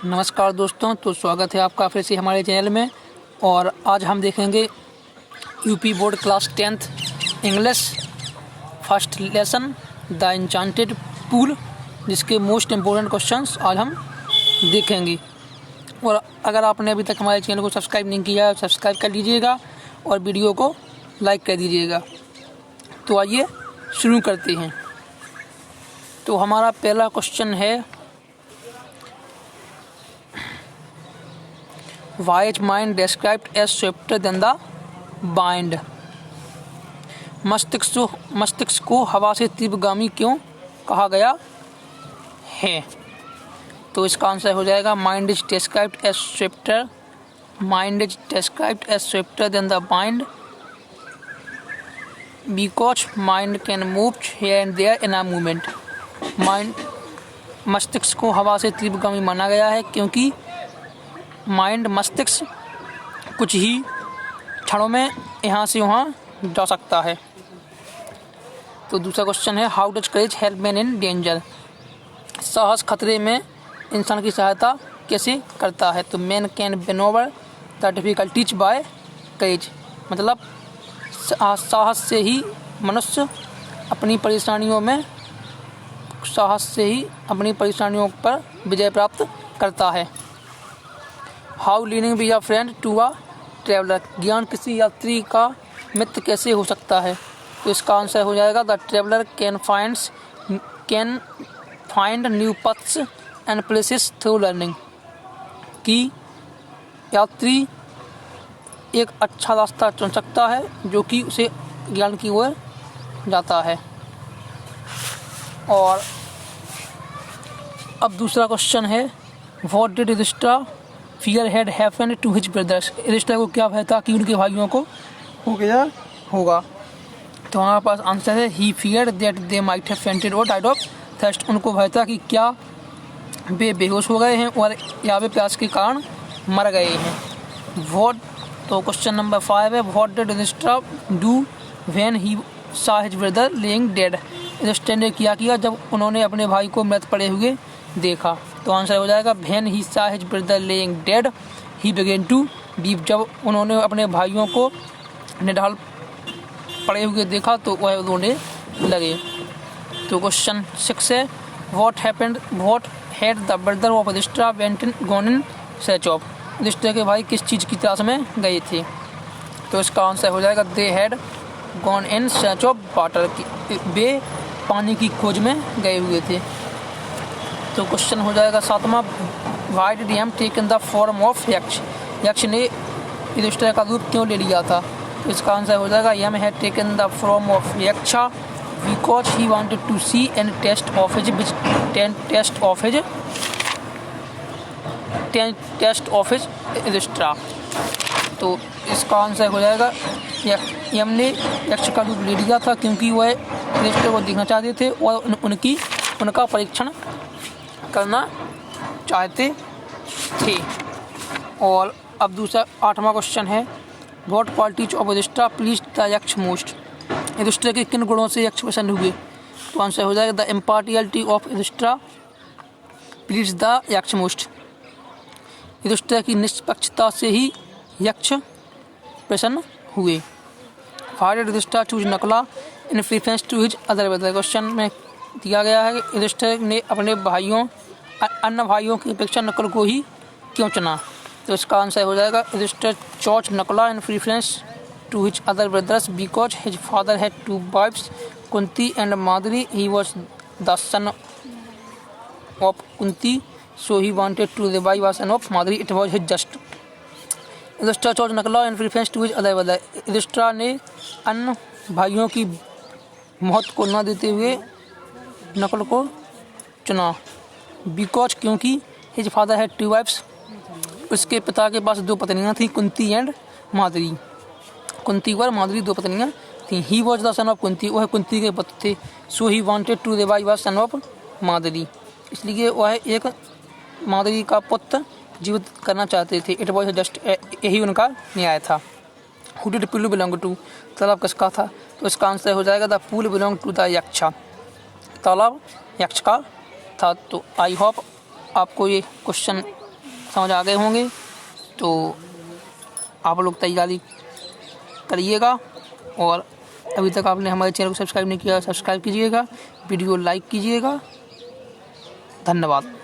नमस्कार दोस्तों, तो स्वागत है आपका फिर से हमारे चैनल में। और आज हम देखेंगे UP board class 10th English first lesson the enchanted pool, जिसके मोस्ट इम्पोर्टेंट क्वेश्चंस आज हम देखेंगे। और अगर आपने अभी तक हमारे चैनल को सब्सक्राइब नहीं किया है, सब्सक्राइब कर लीजिएगा और वीडियो को लाइक कर दीजिएगा। तो आइए शुरू करते हैं। तो हमारा पहला क्वेश्चन है, Why is mind described as swifter than the wind? मस्तिष्क को हवा से तीव्रगामी क्यों कहा गया है? तो इसका आंसर हो जाएगा mind is described as swifter. Mind is described as swifter than the wind because mind can move here and there in a movement. मस्तिष्क को हवा से तीव्रगामी माना गया है क्योंकि मस्तिष्क कुछ ही क्षणों में यहाँ से वहाँ जा सकता है। तो दूसरा क्वेश्चन है, how does courage help man in danger? साहस खतरे में इंसान की सहायता कैसे करता है? तो man can manoeuvre the difficulties by courage. मतलब साहस से ही मनुष्य अपनी परेशानियों पर विजय प्राप्त करता है। How learning be a friend to a traveller? ज्ञान किसी यात्री का मित्र कैसे हो सकता है? तो इसका आंसर हो जाएगा the traveller can find new paths and places through learning. कि यात्री एक अच्छा रास्ता चुन सकता है जो कि उसे ज्ञान की ओर जाता है। और अब दूसरा क्वेश्चन है, what did Yudhishthir fear had happened to his brothers? युधिष्ठिर को क्या भय था कि उनके भाइयों को हो गया होगा? तो हमारे पास आंसर है, he fear that they might have fainted और डाइड ऑफ थर्स्ट। उनको भय था कि क्या वे बेहोश हो गए हैं और या वे प्यास के कारण मर गए हैं। तो क्वेश्चन नंबर 5 है, what did Yudhishthir do when he saw his brother laying dead? युधिष्ठिर ने क्या किया जब उन्होंने अपने भाई को मृत पड़े हुए देखा? तो आंसर हो जाएगा, when he saw his brother laying dead he began to weep. जब उन्होंने अपने भाइयों को निढाल पड़े हुए देखा तो वह रोने लगे। तो क्वेश्चन 6 है, what had the brother of Yudhishthir gone in search of? युधिष्ठिर के भाई किस चीज़ की तलाश में गए थे? तो इसका आंसर हो जाएगा, they had gone in search of water. वे पानी की खोज में गए हुए थे। तो क्वेश्चन हो जाएगा 7वां, why did Yama taken the form of Yaksha? Yaksha ने युधिष्ठिर का रूप क्यों ले लिया था? तो इसका आंसर हो जाएगा, Yama had taken the form of Yaksha because he wanted to see and test of his Yudhishthir. तो इसका आंसर हो जाएगा, यम ने यक्ष का रूप ले लिया था क्योंकि वह युधिष्ठिर को देखना चाहते थे और उनका परीक्षण करना चाहते थे। और अब दूसरा 8वां क्वेश्चन है, what qualities of Yudhishthir pleased the Yaksha most? युधिष्ठिर के किन गुणों से यक्ष पसंद हुए? तो आंसर हो जाएगा, the impartiality of Yudhishthir pleased the Yaksha most. Yudhishthir की निष्पक्षता से ही यक्ष प्रसन्न हुए। Why did Yudhishthir choose Nakula in preference to his other brother? Question में दिया गया है कि युधिष्ठिर ने अपने अन्य भाइयों की अपेक्षा नकुल को ही क्यों चुना? तो इसका आंसर हो जाएगा, Yudhishthir chose Nakula in preference to his other brothers because his father had 2 wives Kunti and Madri. He was the son of Kunti so he wanted to revive the son of Madri. It was his just. Yudhishthir chose Nakula in preference to his other brother. Yudhishthir ने अन्य भाइयों की मौत को न देते हुए नकुल को चुना। बिकॉज क्योंकि हिज फादर हैड 2 वाइफ्स, उसके पिता के पास 2 पत्नियां थीं, कुंती एंड माद्री। कुंती और माद्री 2 पत्नियां थीं। He was the son of Kunti, वह कुंती के पुत्र थे। So he wanted to revive the son of Madri, इसलिए वह एक माद्री का पुत्र जीवित करना चाहते थे। इट वॉज जस्ट, यही उनका न्याय था। Who did pool belong to? तालाब किसका था? तो इसका आंसर हो जाएगा, the pool belong to the Yaksha. तालाब यक्ष का था। तो आई होप आपको ये क्वेश्चन समझ आ गए होंगे। तो आप लोग तैयारी करिएगा, और अभी तक आपने हमारे चैनल को सब्सक्राइब नहीं किया, सब्सक्राइब कीजिएगा, वीडियो लाइक कीजिएगा। धन्यवाद।